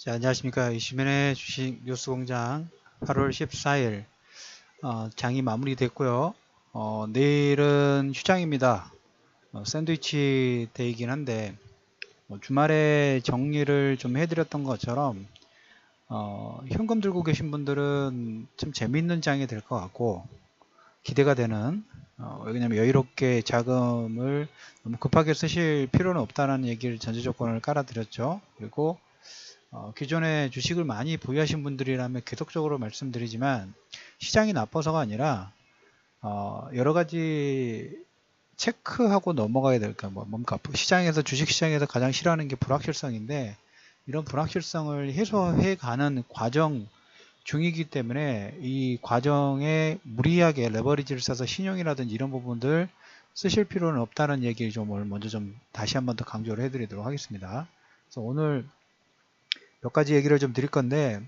자, 안녕하십니까. 이시민의 주식 뉴스 공장 8월 14일 장이 마무리됐고요. 내일은 휴장입니다. 샌드위치 데이긴 한데 주말에 정리를 좀 해드렸던 것처럼 현금 들고 계신 분들은 참 재밌는 장이 될 것 같고 기대가 되는 왜냐면 여유롭게 자금을 너무 급하게 쓰실 필요는 없다는 얘기를 전제 조건을 깔아드렸죠. 그리고 기존에 주식을 많이 보유하신 분들이라면 계속적으로 말씀드리지만 시장이 나빠서가 아니라 여러 가지 체크하고 넘어가야 될까 뭔가 시장에서 주식시장에서 가장 싫어하는 게 불확실성인데 이런 불확실성을 해소해 가는 과정 중이기 때문에 이 과정에 무리하게 레버리지를 써서 신용이라든지 이런 부분들 쓰실 필요는 없다는 얘기를 좀 먼저 좀 다시 한번 더 강조를 해드리도록 하겠습니다. 그래서 오늘 몇 가지 얘기를 좀 드릴 건데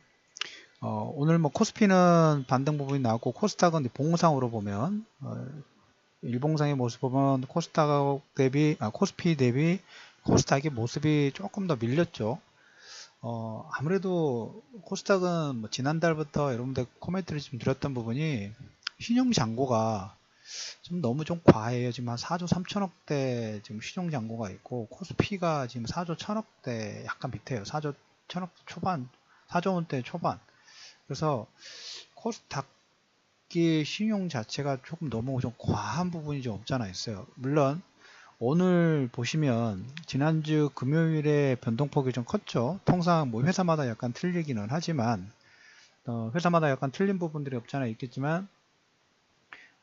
오늘 뭐 코스피는 반등 부분이 나왔고 코스닥은 봉상으로 보면 일봉상의 모습 보면 코스닥 대비 코스피 대비 코스닥의 모습이 조금 더 밀렸죠. 아무래도 코스닥은 뭐 지난달부터 여러분들 코멘트를 좀 드렸던 부분이 신용 잔고가 좀 너무 좀 과해요. 지금 한 4조 3천억대 지금 신용 잔고가 있고 코스피가 지금 4조 1천억대 약간 밑에요. 4조 1천억 초반, 4조 원대 초반. 그래서 코스닥의 신용 자체가 조금 너무 좀 과한 부분이 좀 없잖아 있어요. 물론 오늘 보시면 지난주 금요일에 변동폭이 좀 컸죠. 통상 뭐 회사마다 약간 틀리기는 하지만 회사마다 약간 틀린 부분들이 없잖아 있겠지만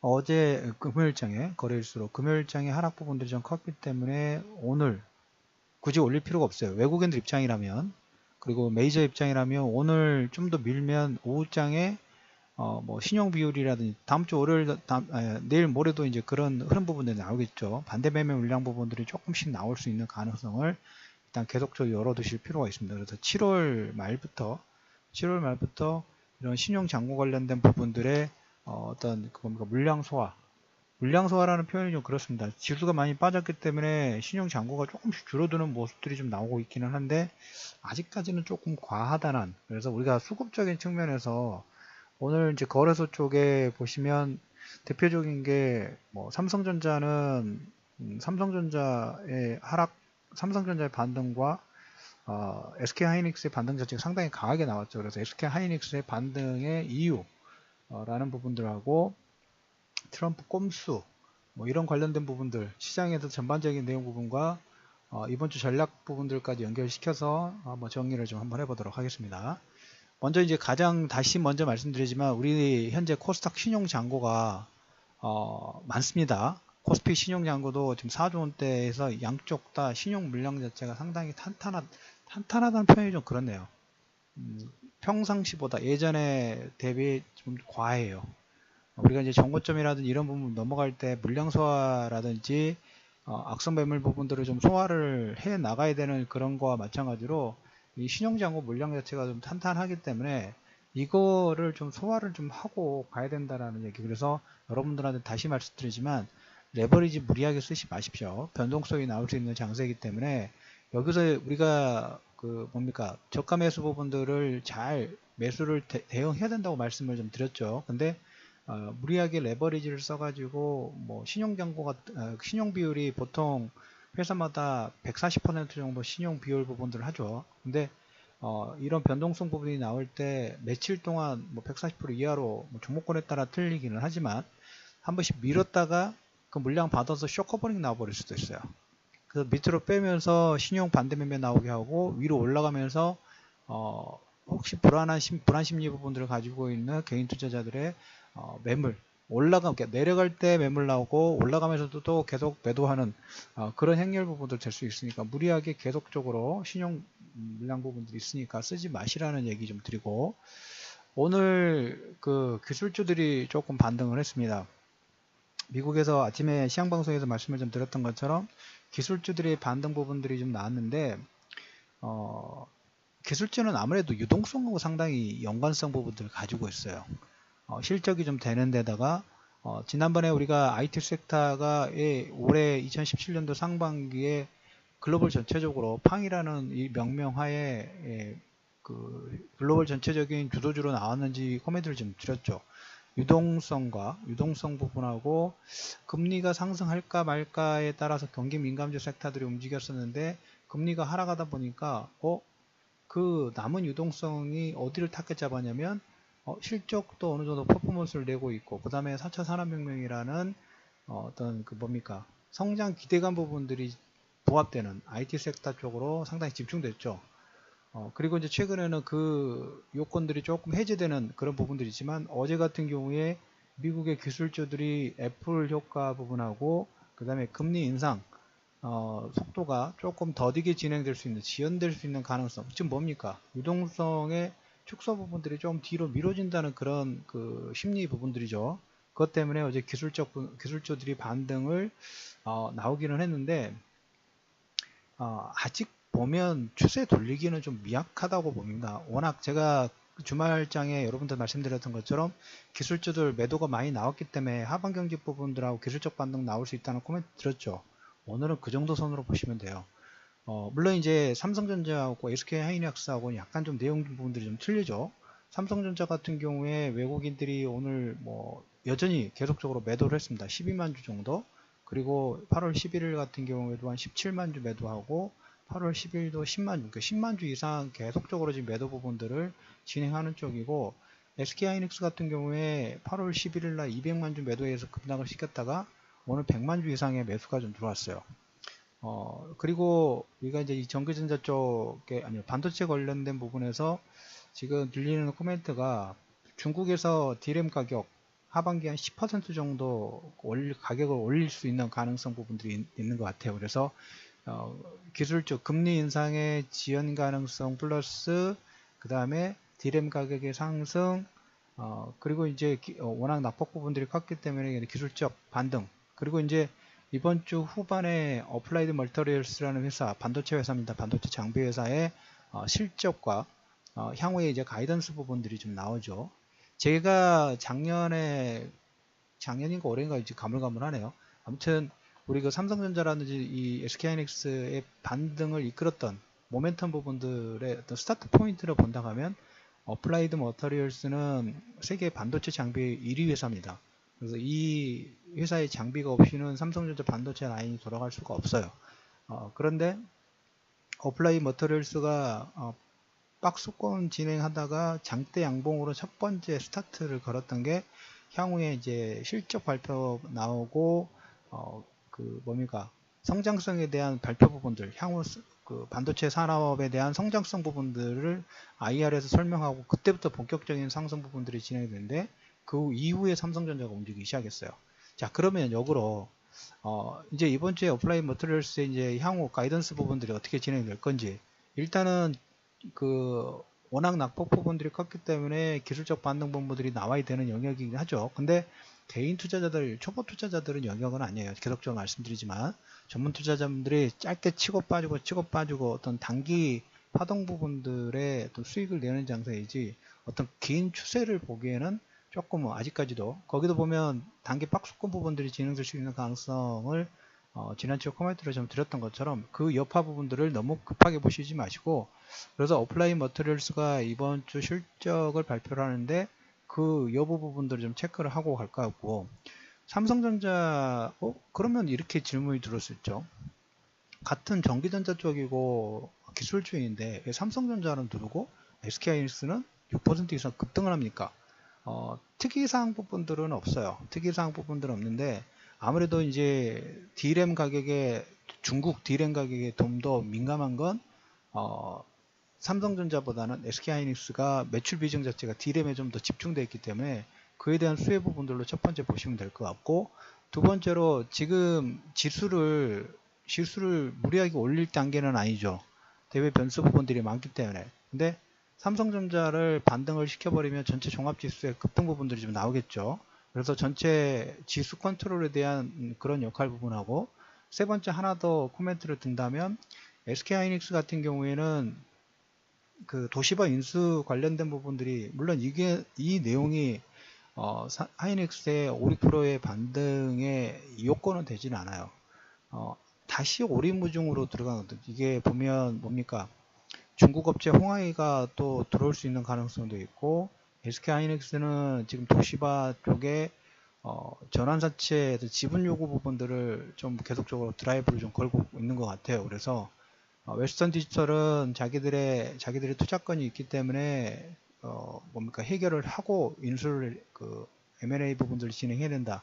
어제 금요일장에 거래일수록 금요일장에 하락 부분들이 좀 컸기 때문에 오늘 굳이 올릴 필요가 없어요. 외국인들 입장이라면 그리고 메이저 입장이라면 오늘 좀 더 밀면 오후장에 뭐 신용 비율이라든지 다음 주 월요일 내일 모레도 이제 그런 흐름 부분들이 나오겠죠. 반대 매매 물량 부분들이 조금씩 나올 수 있는 가능성을 일단 계속적으로 열어두실 필요가 있습니다. 그래서 7월 말부터 이런 신용 잔고 관련된 부분들의 어떤 물량 소화라는 표현이 좀 그렇습니다. 지수가 많이 빠졌기 때문에 신용 잔고가 조금씩 줄어드는 모습들이 좀 나오고 있기는 한데 아직까지는 조금 과하다는, 그래서 우리가 수급적인 측면에서 오늘 이제 거래소 쪽에 보시면 대표적인 게 뭐 삼성전자는 삼성전자의 반등과 SK하이닉스의 반등 자체가 상당히 강하게 나왔죠. 그래서 SK하이닉스의 반등의 이유라는 부분들하고 트럼프 꼼수 뭐 이런 관련된 부분들 시장에서 전반적인 내용 부분과 이번 주 전략 부분들까지 연결시켜서 한번 정리를 좀 한번 해보도록 하겠습니다. 먼저 이제 다시 먼저 말씀드리지만 우리 현재 코스닥 신용 잔고가 많습니다. 코스피 신용 잔고도 지금 4조 원대에서 양쪽 다 신용 물량 자체가 상당히 탄탄하다는 표현이 좀 그렇네요. 평상시보다 예전에 대비 좀 과해요. 우리가 이제 정고점이라든지 이런 부분 넘어갈 때 물량 소화라든지 악성 매물 부분들을 좀 소화를 해 나가야 되는 그런 거와 마찬가지로 이 신용잔고 물량 자체가 좀 탄탄하기 때문에 이거를 좀 소화를 좀 하고 가야 된다라는 얘기. 그래서 여러분들한테 다시 말씀드리지만 레버리지 무리하게 쓰지 마십시오. 변동성이 나올 수 있는 장세이기 때문에 여기서 우리가 저가 매수 부분들을 잘 매수를 대응해야 된다고 말씀을 좀 드렸죠. 근데 무리하게 레버리지를 써가지고 뭐 신용 비율이 보통 회사마다 140% 정도 신용 비율 부분들을 하죠. 근데 이런 변동성 부분이 나올 때 며칠 동안 뭐 140% 이하로 뭐 종목군에 따라 틀리기는 하지만 한 번씩 밀었다가 그 물량 받아서 쇼커버링 나와버릴 수도 있어요. 그래서 밑으로 빼면서 신용 반대 매매 나오게 하고 위로 올라가면서 혹시 불안 심리 부분들을 가지고 있는 개인 투자자들의 매물 내려갈 때 매물 나오고 올라가면서도 또 계속 매도하는 그런 행렬 부분도 될 수 있으니까 무리하게 계속적으로 신용 물량 부분들이 있으니까 쓰지 마시라는 얘기 좀 드리고, 오늘 그 기술주들이 조금 반등을 했습니다. 미국에서 아침에 시황방송에서 말씀을 좀 드렸던 것처럼 기술주들의 반등 부분들이 좀 나왔는데 기술주는 아무래도 유동성하고 상당히 연관성 부분들을 가지고 있어요. 실적이 좀 되는 데다가 지난번에 우리가 IT 섹터가 올해 2017년도 상반기에 글로벌 전체적으로 팡이라는 이 명명하에 그 글로벌 전체적인 주도주로 나왔는지 코멘트를 좀 드렸죠. 유동성 부분하고 금리가 상승할까 말까에 따라서 경기 민감주 섹터들이 움직였었는데 금리가 하락하다 보니까 그 남은 유동성이 어디를 타겟 잡았냐면 실적도 어느 정도 퍼포먼스를 내고 있고 그 다음에 4차 산업혁명이라는 어떤 그 뭡니까 성장 기대감 부분들이 부합되는 IT 섹터 쪽으로 상당히 집중됐죠. 그리고 이제 최근에는 그 요건들이 조금 해제되는 그런 부분들이 있지만 어제 같은 경우에 미국의 기술주들이 애플 효과 부분하고 그 다음에 금리 인상 속도가 조금 더디게 진행될 수 있는 지연될 수 있는 가능성 지금 뭡니까 유동성의 축소 부분들이 좀 뒤로 미뤄진다는 그런 그 심리 부분들이죠. 그것 때문에 어제 기술주들이 반등을 나오기는 했는데 아직 보면 추세 돌리기는 좀 미약하다고 봅니다. 워낙 제가 주말장에 여러분들 말씀드렸던 것처럼 기술주들 매도가 많이 나왔기 때문에 하반 경직 부분들하고 기술적 반등 나올 수 있다는 코멘트 드렸죠. 오늘은 그 정도 선으로 보시면 돼요. 물론 이제 삼성전자하고 SK하이닉스하고 약간 좀 내용 부분들이 좀 틀리죠. 삼성전자 같은 경우에 외국인들이 오늘 뭐 여전히 계속적으로 매도를 했습니다. 12만 주 정도. 그리고 8월 11일 같은 경우에도 한 17만 주 매도하고 8월 10일도 10만 주, 그러니까 10만 주 이상 계속적으로 지금 매도 부분들을 진행하는 쪽이고 SK하이닉스 같은 경우에 8월 11일 날 200만 주 매도해서 급락을 시켰다가 오늘 100만 주 이상의 매수가 좀 들어왔어요. 그리고 우리가 이제 이 전기전자 쪽에 아니 반도체 관련된 부분에서 지금 들리는 코멘트가 중국에서 D램 가격 하반기 한 10% 정도 가격을 올릴 수 있는 가능성 부분들이 있는 것 같아요. 그래서 기술적 금리 인상의 지연 가능성 플러스 그 다음에 D램 가격의 상승 그리고 이제 워낙 낙폭 부분들이 컸기 때문에 기술적 반등 그리고 이제 이번 주 후반에 어플라이드 멀터리얼스라는 회사 반도체 회사입니다. 반도체 장비 회사의 실적과 향후에 이제 가이던스 부분들이 좀 나오죠. 제가 작년인가 올해인가 이제 가물가물하네요. 아무튼 우리 그 삼성전자라든지 이 SK하이닉스의 반등을 이끌었던 모멘텀 부분들의 어떤 스타트 포인트를 본다고 하면 어플라이드 머터리얼스는 세계 반도체 장비 1위 회사입니다. 그래서 이 회사의 장비가 없이는 삼성전자 반도체 라인이 돌아갈 수가 없어요. 그런데 어플라이드 머터리얼스가 박스권 진행하다가 장대 양봉으로 첫 번째 스타트를 걸었던 게 향후에 이제 실적 발표 나오고 그 뭡니까 성장성에 대한 발표 부분들 향후 그 반도체 산업에 대한 성장성 부분들을 IR에서 설명하고 그때부터 본격적인 상승 부분들이 진행되는데 그 이후에 삼성전자가 움직이기 시작했어요. 자 그러면 역으로 이제 이번 주에 어플라이드 머터리얼스의 이제 향후 가이던스 부분들이 어떻게 진행될 건지 일단은 그 워낙 낙폭 부분들이 컸기 때문에 기술적 반등 부분들이 나와야 되는 영역이긴 하죠. 근데 개인 투자자들, 초보 투자자들은 영역은 아니에요. 계속적으로 말씀드리지만 전문 투자자분들이 짧게 치고 빠지고 어떤 단기 파동 부분들의 어떤 수익을 내는 장사이지 어떤 긴 추세를 보기에는 조금 아직까지도 거기도 보면 단기 박스권 부분들이 진행될 수 있는 가능성을 지난주 코멘트를 좀 드렸던 것처럼 그 여파 부분들을 너무 급하게 보시지 마시고 그래서 어플라이드 머터리얼스가 이번 주 실적을 발표를 하는데 그 여부 부분들을 좀 체크를 하고 갈 것 같고 삼성전자 그러면 이렇게 질문이 들을 수 있죠. 같은 전기전자 쪽이고 기술주인데 왜 삼성전자는 누르고 SK하이닉스는 6% 이상 급등을 합니까? 특이사항 부분들은 없어요. 특이사항 부분들은 없는데 아무래도 이제 D램 가격에 중국 D램 가격에 좀 더 민감한 건 삼성전자보다는 SK하이닉스가 매출 비중 자체가 D램에 좀 더 집중되어 있기 때문에 그에 대한 수혜 부분들로 첫 번째 보시면 될 것 같고 두 번째로 지금 지수를 무리하게 올릴 단계는 아니죠. 대외 변수 부분들이 많기 때문에. 근데 삼성전자를 반등을 시켜버리면 전체 종합지수의 급등 부분들이 좀 나오겠죠. 그래서 전체 지수 컨트롤에 대한 그런 역할 부분하고 세 번째 하나 더 코멘트를 든다면 SK하이닉스 같은 경우에는 그 도시바 인수 관련된 부분들이 물론 이 내용이 하이닉스의 5%의 반등의 요건은 되지는 않아요. 다시 오리무중으로 들어가거든요. 이게 보면 뭡니까? 중국 업체 홍하이가 또 들어올 수 있는 가능성도 있고, SK하이닉스는 지금 도시바 쪽에 전환사채 지분 요구 부분들을 좀 계속적으로 드라이브를 좀 걸고 있는 것 같아요. 그래서 웨스턴 디지털은 자기들의 투자권이 있기 때문에 뭡니까 해결을 하고 인수를 M&A 부분들을 진행해야 된다.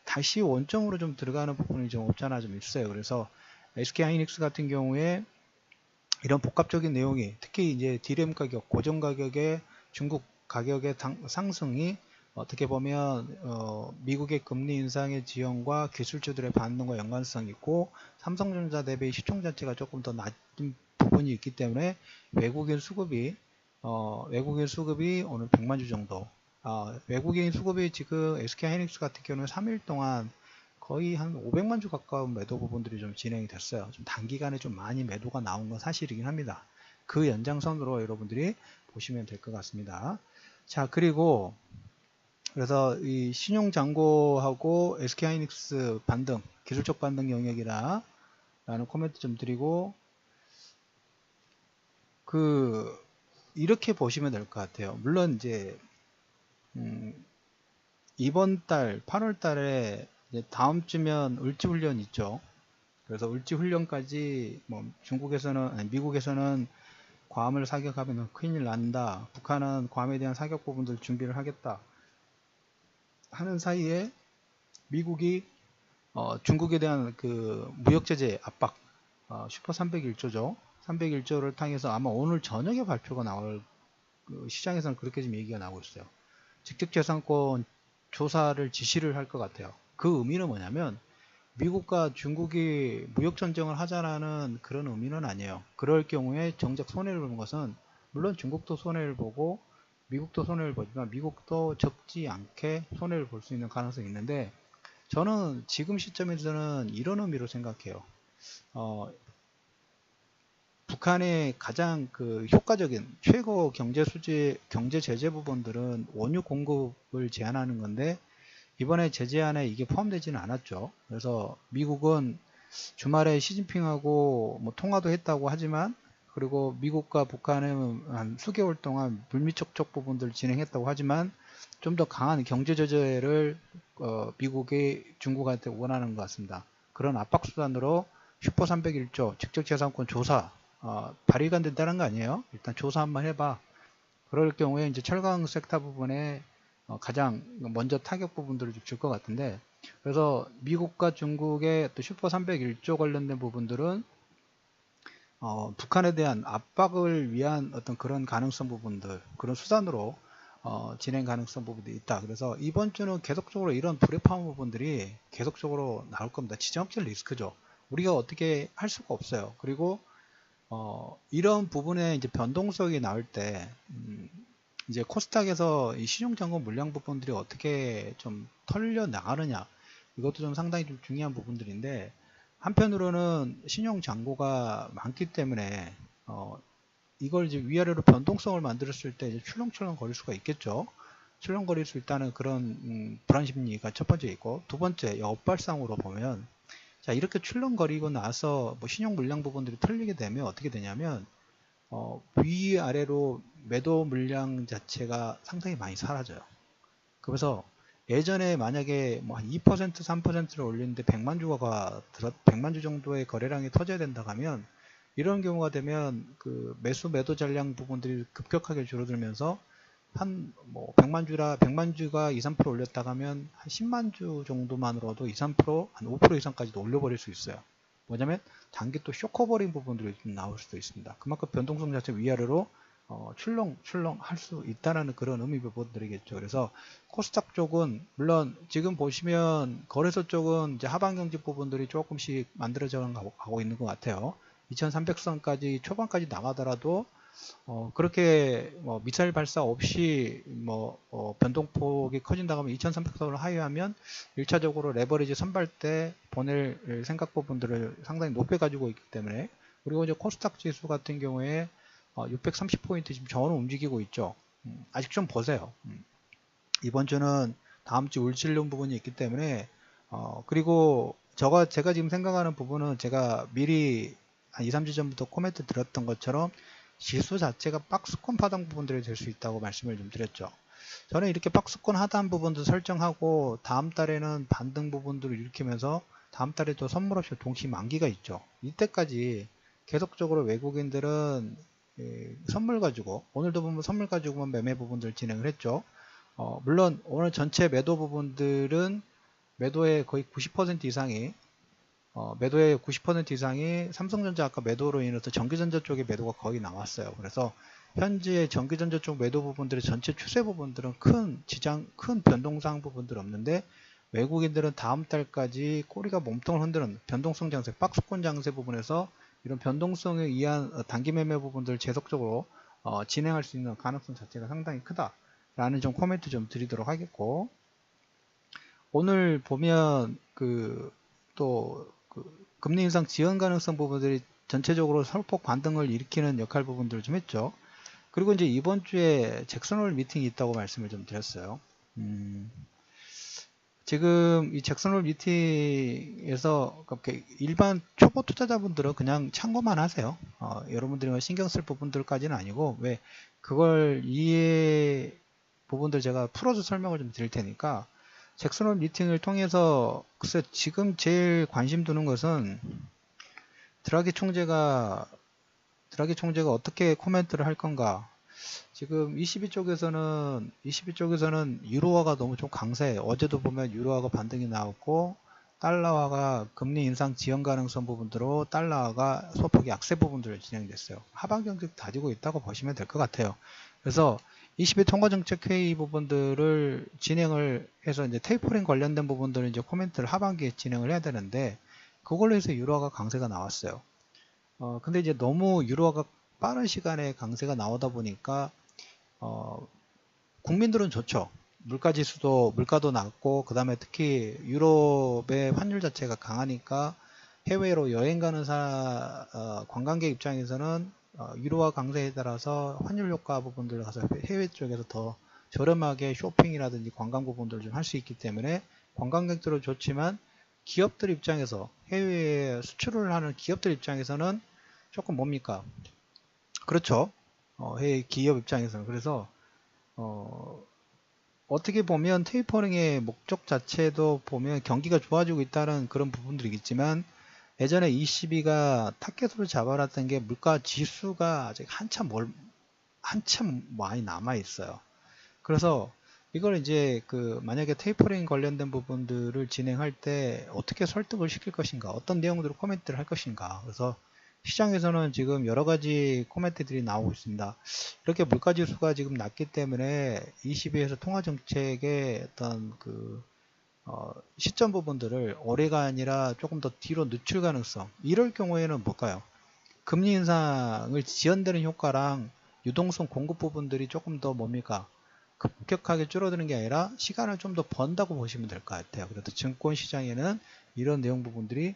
다시 원점으로 좀 들어가는 부분이 좀 없잖아 좀 있어요. 그래서 SK하이닉스 같은 경우에 이런 복합적인 내용이 특히 이제 DRAM 가격, 고정 가격의 중국 가격의 상승이 어떻게 보면 미국의 금리 인상의 지형과 기술주들의 반응과 연관성이 있고 삼성전자 대비 시총 자체가 조금 더 낮은 부분이 있기 때문에 외국인 수급이 오늘 100만 주 정도 외국인 수급이 지금 SK하이닉스 같은 경우는 3일 동안 거의 한 500만 주 가까운 매도 부분들이 좀 진행이 됐어요. 좀 단기간에 좀 많이 매도가 나온 건 사실이긴 합니다. 그 연장선으로 여러분들이 보시면 될 것 같습니다. 자, 그리고 그래서 이 신용잔고하고 SK하이닉스 반등, 기술적 반등 영역이다 라는 코멘트 좀 드리고 이렇게 보시면 될 것 같아요. 물론 이제 이번 달 8월 달에 다음 주면 을지훈련 있죠. 그래서 을지훈련까지 뭐 미국에서는 괌을 사격하면 큰일 난다. 북한은 괌에 대한 사격 부분들 준비를 하겠다. 하는 사이에 미국이 중국에 대한 그 무역 제재 압박 슈퍼 301조죠. 301조를 통해서 아마 오늘 저녁에 발표가 나올 시장에서는 그렇게 좀 얘기가 나오고 있어요. 직접재산권 조사를 지시를 할 것 같아요. 그 의미는 뭐냐면 미국과 중국이 무역 전쟁을 하자라는 그런 의미는 아니에요. 그럴 경우에 정작 손해를 보는 것은 물론 중국도 손해를 보고 미국도 손해를 보지만 미국도 적지 않게 손해를 볼 수 있는 가능성이 있는데 저는 지금 시점에서는 이런 의미로 생각해요. 북한의 가장 효과적인 최고 경제 제재 부분들은 원유 공급을 제한하는 건데 이번에 제재안에 이게 포함되지는 않았죠. 그래서 미국은 주말에 시진핑하고 뭐 통화도 했다고 하지만 그리고 미국과 북한은 한 수개월 동안 물밑접촉 부분들을 진행했다고 하지만 좀 더 강한 경제 제재를 미국이 중국한테 원하는 것 같습니다. 그런 압박 수단으로 슈퍼 301조 직접재산권 조사 발의가 안 된다는 거 아니에요? 일단 조사 한번 해봐. 그럴 경우에 이제 철강 섹터 부분에 가장 먼저 타격 부분들을 줄 것 같은데 그래서 미국과 중국의 또 슈퍼 301조 관련된 부분들은 북한에 대한 압박을 위한 어떤 그런 가능성 부분들 그런 수단으로 진행 가능성 부분도 있다. 그래서 이번 주는 계속적으로 이런 불협화음 부분들이 계속적으로 나올 겁니다. 지정학적 리스크죠. 우리가 어떻게 할 수가 없어요. 그리고 이런 부분에 이제 변동성이 나올 때 이제 코스닥에서 이 신용잔고 물량 부분들이 어떻게 좀 털려 나가느냐 이것도 좀 상당히 좀 중요한 부분들인데 한편으로는 신용잔고가 많기 때문에 이걸 이제 위아래로 변동성을 만들었을 때 이제 출렁출렁 거릴 수가 있겠죠. 출렁거릴 수 있다는 그런 불안 심리가 첫 번째 있고 두 번째 엇발상으로 보면 자 이렇게 출렁거리고 나서 뭐 신용 물량 부분들이 털리게 되면 어떻게 되냐면 위아래로 매도 물량 자체가 상당히 많이 사라져요. 그래서 예전에 만약에 뭐 한 2% 3%를 올리는데 100만 주 정도의 거래량이 터져야 된다 하면 이런 경우가 되면 그 매도 전량 부분들이 급격하게 줄어들면서 한 뭐 100만 주가 2, 3% 올렸다 하면 한 10만 주 정도만으로도 2, 3%, 한 5% 이상까지도 올려버릴 수 있어요. 뭐냐면 단기 또 쇼커버린 부분들이 좀 나올 수도 있습니다. 그만큼 변동성 자체 위아래로 출렁 할 수 있다는 그런 의미 부분들이겠죠. 그래서 코스닥 쪽은 물론 지금 보시면 거래소 쪽은 이제 하방 경직 부분들이 조금씩 만들어져 가고 있는 것 같아요. 2300선까지 초반까지 나가더라도 그렇게 뭐 미사일 발사 없이 변동폭이 커진다고 하면 2300선을 하회하면 1차적으로 레버리지 선발 때 보낼 생각 부분들을 상당히 높여 가지고 있기 때문에 그리고 이제 코스닥 지수 같은 경우에 630포인트 지금 저는 움직이고 있죠. 아직 좀 보세요. 이번 주는 다음 주 울질른 부분이 있기 때문에 그리고 제가 지금 생각하는 부분은 제가 미리 한 2, 3주 전부터 코멘트 드렸던 것처럼 지수 자체가 박스권 파동 부분들이 될 수 있다고 말씀을 좀 드렸죠. 저는 이렇게 박스권 하단 부분도 설정하고 다음 달에는 반등 부분들을 일으키면서 다음 달에 또 선물 옵션 동시 만기가 있죠. 이때까지 계속적으로 외국인들은 선물 가지고, 오늘도 보면 선물 가지고만 매매 부분들 진행을 했죠. 물론 오늘 전체 매도 부분들은 매도의 거의 90% 이상이 매도의 90% 이상이 삼성전자 아까 매도로 인해서 전기전자 쪽의 매도가 거의 나왔어요. 그래서 현재 전기전자 쪽 매도 부분들의 전체 추세 부분들은 큰 변동상 부분들 없는데, 외국인들은 다음 달까지 꼬리가 몸통을 흔드는 변동성 장세, 박스권 장세 부분에서 이런 변동성에 의한 단기 매매 부분들을 계속적으로 진행할 수 있는 가능성 자체가 상당히 크다라는 좀 코멘트 좀 드리도록 하겠고, 오늘 보면 금리 인상 지연 가능성 부분들이 전체적으로 설폭 반등을 일으키는 역할 부분들을 좀 했죠. 그리고 이제 이번 주에 잭슨홀 미팅이 있다고 말씀을 좀 드렸어요. 지금 이 잭슨홀 미팅에서 일반 초보 투자자분들은 그냥 참고만 하세요. 여러분들이 신경 쓸 부분들까지는 아니고, 왜 그걸 이해 부분들 제가 풀어서 설명을 좀 드릴 테니까, 잭슨홀 미팅을 통해서 글쎄 지금 제일 관심 두는 것은 드라기 총재가 어떻게 코멘트를 할 건가. 지금 22쪽에서는 유로화가 너무 좀 강세해요. 어제도 보면 유로화가 반등이 나왔고, 달러화가 금리 인상 지연 가능성 부분으로 달러화가 소폭 약세 부분들을 진행됐어요. 하방 경직 다지고 있다고 보시면 될 것 같아요. 그래서 22 통화정책회의 부분들을 진행을 해서 이제 테이퍼링 관련된 부분들을 이제 코멘트를 하반기에 진행을 해야 되는데, 그걸로 해서 유로화가 강세가 나왔어요. 근데 이제 너무 유로화가 빠른 시간에 강세가 나오다 보니까 국민들은 좋죠. 물가도 낮고, 그 다음에 특히 유럽의 환율 자체가 강하니까 해외로 여행 가는 관광객 입장에서는 유로화 강세에 따라서 환율 효과 부분들 가서 해외 쪽에서 더 저렴하게 쇼핑이라든지 관광 부분들을 좀 할 수 있기 때문에 관광객들은 좋지만, 기업들 입장에서, 해외에 수출을 하는 기업들 입장에서는 조금 뭡니까? 그렇죠. 해외 기업 입장에서는. 그래서 어떻게 보면 테이퍼링의 목적 자체도 보면 경기가 좋아지고 있다는 그런 부분들이겠지만, 예전에 ECB가 타겟으로 잡아놨던 게 물가 지수가 아직 한참 많이 남아 있어요. 그래서 이걸 이제 만약에 테이퍼링 관련된 부분들을 진행할 때 어떻게 설득을 시킬 것인가, 어떤 내용들을 코멘트를 할 것인가. 그래서 시장에서는 지금 여러 가지 코멘트들이 나오고 있습니다. 이렇게 물가 지수가 지금 낮기 때문에 ECB에서 통화 정책의 어떤 시점 부분들을 올해가 아니라 조금 더 뒤로 늦출 가능성, 이럴 경우에는 뭘까요? 금리 인상을 지연되는 효과랑 유동성 공급 부분들이 조금 더 뭡니까? 급격하게 줄어드는 게 아니라 시간을 좀 더 번다고 보시면 될 것 같아요. 그래서 증권 시장에는 이런 내용 부분들이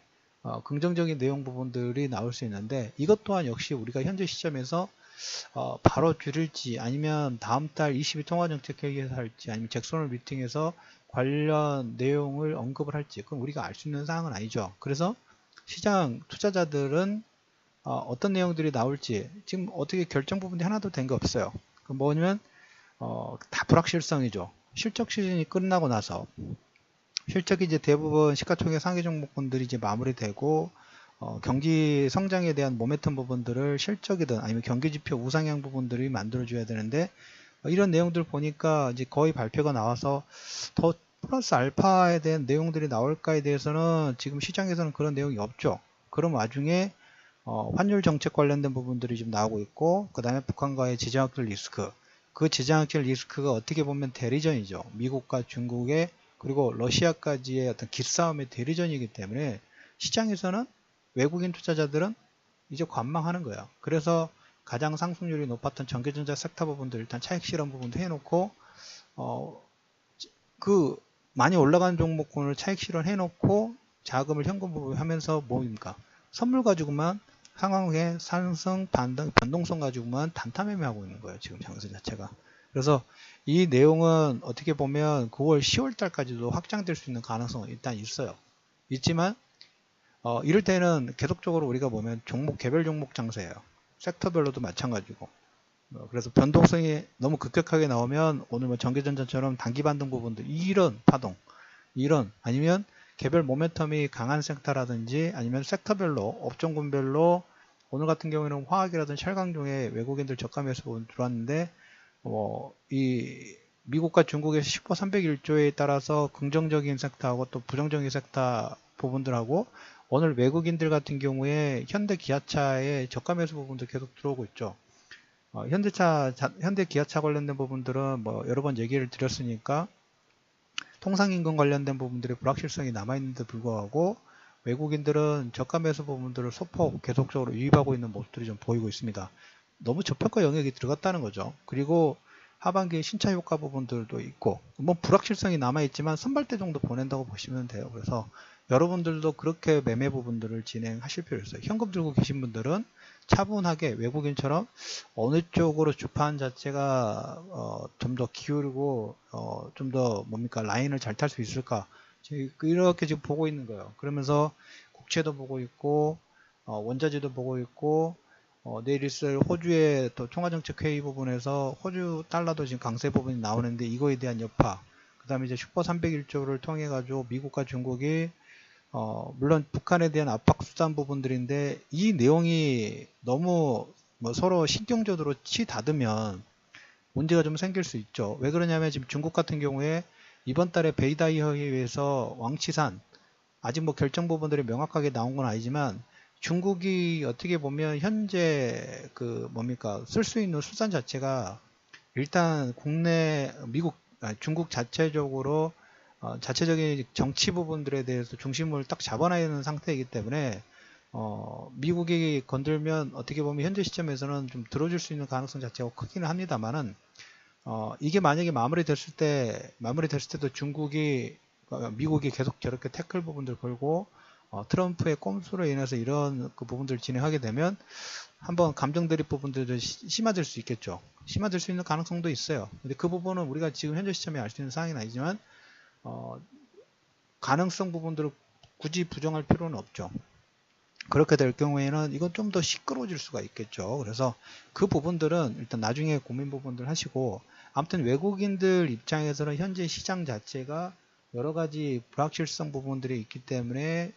긍정적인 내용 부분들이 나올 수 있는데, 이것 또한 역시 우리가 현재 시점에서 바로 줄일지, 아니면 다음 달 22 통화정책회의에서 할지, 아니면 잭슨홀 미팅에서 관련 내용을 언급을 할지, 그건 우리가 알 수 있는 사항은 아니죠. 그래서 시장 투자자들은 어떤 내용들이 나올지 지금 어떻게 결정 부분이 하나도 된 게 없어요. 그 뭐냐면 다 불확실성이죠. 실적 시즌이 끝나고 나서 실적이 이제 대부분 시가총액 상위 종목군들이 이제 마무리되고, 경기 성장에 대한 모멘텀 부분들을 실적이든 아니면 경기 지표 우상향 부분들이 만들어줘야 되는데, 이런 내용들 보니까 이제 거의 발표가 나와서 더 플러스 알파에 대한 내용들이 나올까에 대해서는 지금 시장에서는 그런 내용이 없죠. 그런 와중에 환율 정책 관련된 부분들이 좀 나오고 있고, 그 다음에 북한과의 지정학적 리스크, 그 지정학적 리스크가 어떻게 보면 대리전이죠. 미국과 중국의, 그리고 러시아까지의 어떤 기싸움의 대리전이기 때문에 시장에서는 외국인 투자자들은 이제 관망하는 거예요. 그래서 가장 상승률이 높았던 전기전자 섹터 부분들 일단 차익 실현 부분도 해놓고, 많이 올라간 종목군을 차익 실현 해놓고 자금을 현금 부분하면서 뭡니까? 선물 가지고만 상황의 상승, 반등, 변동성 가지고만 단타 매매하고 있는 거예요. 지금 장세 자체가. 그래서 이 내용은 어떻게 보면 9월, 10월 달까지도 확장될 수 있는 가능성은 일단 있어요. 있지만 이럴 때는 계속적으로 우리가 보면 개별 종목 장세예요. 섹터별로도 마찬가지고. 그래서 변동성이 너무 급격하게 나오면 오늘 뭐 전기전자처럼 단기 반등 부분들 이런 파동, 이런 아니면 개별 모멘텀이 강한 섹터라든지 아니면 섹터별로 업종군별로 오늘 같은 경우에는 화학이라든지 철강종에 외국인들 저가매수 들어왔는데 이 미국과 중국의 10호 301조에 따라서 긍정적인 섹터하고 또 부정적인 섹터 부분들하고 오늘 외국인들 같은 경우에 현대 기아차의 저가매수 부분도 계속 들어오고 있죠. 현대 기아차 관련된 부분들은 뭐 여러 번 얘기를 드렸으니까 통상임금 관련된 부분들의 불확실성이 남아있는데 불구하고 외국인들은 저가 매수 부분들을 소폭 계속적으로 유입하고 있는 모습들이 좀 보이고 있습니다. 너무 저평가 영역이 들어갔다는 거죠. 그리고 하반기에 신차 효과 부분들도 있고 뭐 불확실성이 남아있지만 선발대 정도 보낸다고 보시면 돼요. 그래서 여러분들도 그렇게 매매 부분들을 진행하실 필요 있어요. 현금 들고 계신 분들은 차분하게 외국인처럼 어느 쪽으로 주판 자체가 좀 더 기울고 좀 더 뭡니까 라인을 잘 탈 수 있을까 이렇게 지금 보고 있는 거예요. 그러면서 국채도 보고 있고 원자재도 보고 있고 내일 있을 호주의 또 통화정책회의 부분에서 호주 달러도 지금 강세 부분이 나오는데 이거에 대한 여파 그 다음에 이제 슈퍼 301조를 통해 가지고 미국과 중국이 물론 북한에 대한 압박 수단 부분들인데 이 내용이 너무 뭐 서로 신경전으로 치닫으면 문제가 좀 생길 수 있죠. 왜 그러냐면 지금 중국 같은 경우에 이번 달에 베이다이 회의에서 왕치산 아직 뭐 결정 부분들이 명확하게 나온 건 아니지만 중국이 어떻게 보면 현재 그 뭡니까 쓸 수 있는 수산 자체가 일단 국내 중국 자체적으로 자체적인 정치 부분들에 대해서 중심을 딱 잡아놔야 하는 상태이기 때문에 미국이 건들면 어떻게 보면 현재 시점에서는 좀 들어줄 수 있는 가능성 자체가 크기는 합니다만은 이게 만약에 마무리됐을 때도 미국이 계속 저렇게 태클 부분들 걸고 트럼프의 꼼수로 인해서 이런 그 부분들을 진행하게 되면 한번 감정 대립 부분들도 심화될 수 있겠죠. 심화될 수 있는 가능성도 있어요. 근데 그 부분은 우리가 지금 현재 시점에 알 수 있는 사항은 아니지만 가능성 부분들을 굳이 부정할 필요는 없죠. 그렇게 될 경우에는 이건 좀 더 시끄러워질 수가 있겠죠. 그래서 그 부분들은 일단 나중에 고민 부분들 하시고 아무튼 외국인들 입장에서는 현재 시장 자체가 여러 가지 불확실성 부분들이 있기 때문에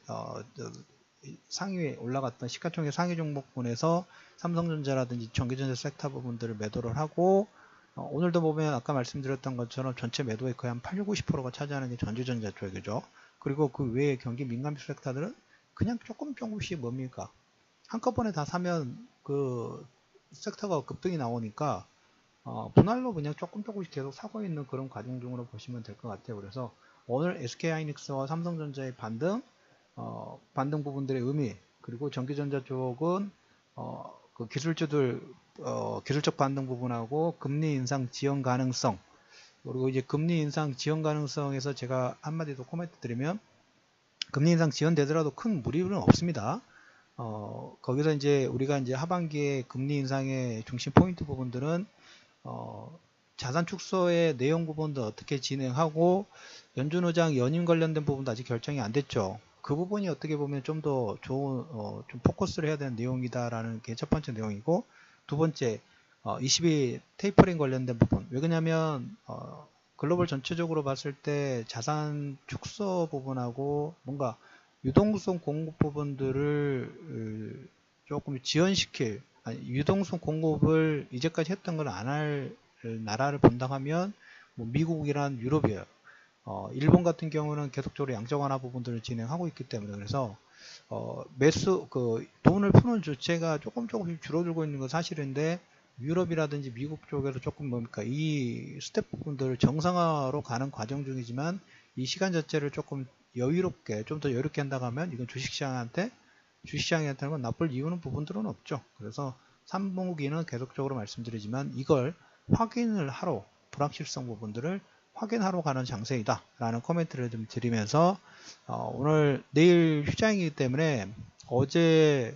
상위에 올라갔던 시가총액 상위 종목군에서 삼성전자라든지 전기전자 섹터 부분들을 매도를 하고 오늘도 보면 아까 말씀드렸던 것처럼 전체 매도의 거의 한 80, 90%가 차지하는 게 전기전자 쪽이죠. 그리고 그 외에 경기 민감주 섹터들은 그냥 조금씩 뭡니까 한꺼번에 다 사면 그 섹터가 급등이 나오니까 분할로 그냥 조금씩 계속 사고 있는 그런 과정 중으로 보시면 될 것 같아요. 그래서 오늘 SK하이닉스와 삼성전자의 반등 부분들의 의미 그리고 전기전자 쪽은 그 기술주들 기술적 반등 부분하고 금리 인상 지연 가능성 그리고 이제 금리 인상 지연 가능성에서 제가 한마디 더 코멘트 드리면 금리 인상 지연되더라도 큰 무리는 없습니다. 거기서 이제 우리가 이제 하반기에 금리 인상의 중심 포인트 부분들은 자산 축소의 내용 부분도 어떻게 진행하고 연준 의장 연임 관련된 부분도 아직 결정이 안 됐죠. 그 부분이 어떻게 보면 좀 더 좋은 좀 포커스를 해야 되는 내용이다라는 게 첫 번째 내용이고 두 번째 22 테이퍼링 관련된 부분 왜 그러냐면 글로벌 전체적으로 봤을 때 자산 축소 부분하고 뭔가 유동성 공급 부분들을 조금 지연시킬 유동성 공급을 이제까지 했던 걸 안 할 나라를 본다면 뭐 미국이란 유럽이에요. 일본 같은 경우는 계속적으로 양적 완화 부분들을 진행하고 있기 때문에 그래서 돈을 푸는 주체가 조금씩 줄어들고 있는 건 사실인데 유럽이라든지 미국 쪽에서 조금 뭡니까 이 스텝 부분들을 정상화로 가는 과정 중이지만 이 시간 자체를 조금 여유롭게 좀 더 여유롭게 한다고 하면 이건 주식시장한테는 나쁠 이유는 부분들은 없죠. 그래서 3분기는 계속적으로 말씀드리지만 이걸 확인을 하러 불확실성 부분들을 확인하러 가는 장세이다 라는 코멘트를 좀 드리면서 내일 휴장이기 때문에 어제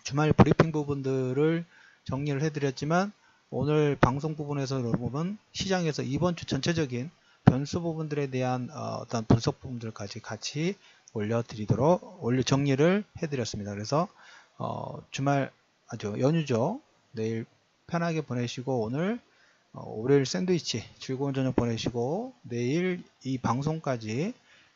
주말 브리핑 부분들을 정리를 해드렸지만 오늘 방송 부분에서 보면 시장에서 이번 주 전체적인 변수 부분들에 대한 어떤 분석 부분들까지 같이 정리를 해드렸습니다. 그래서 주말 아주 연휴죠. 내일 편하게 보내시고 오늘 월요일 샌드위치 즐거운 저녁 보내시고 내일 이 방송까지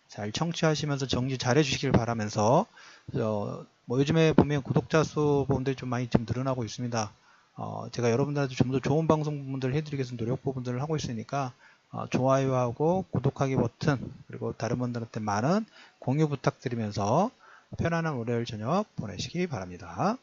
잘 청취하시면서 정리 잘 해주시길 바라면서 뭐 요즘에 보면 구독자 수 부분들이 좀 많이 좀 늘어나고 있습니다. 제가 여러분들한테 좀 더 좋은 방송 부분들을 해드리기 위해서 노력 부분들을 하고 있으니까 좋아요하고 구독하기 버튼 그리고 다른 분들한테 많은 공유 부탁드리면서 편안한 월요일 저녁 보내시기 바랍니다.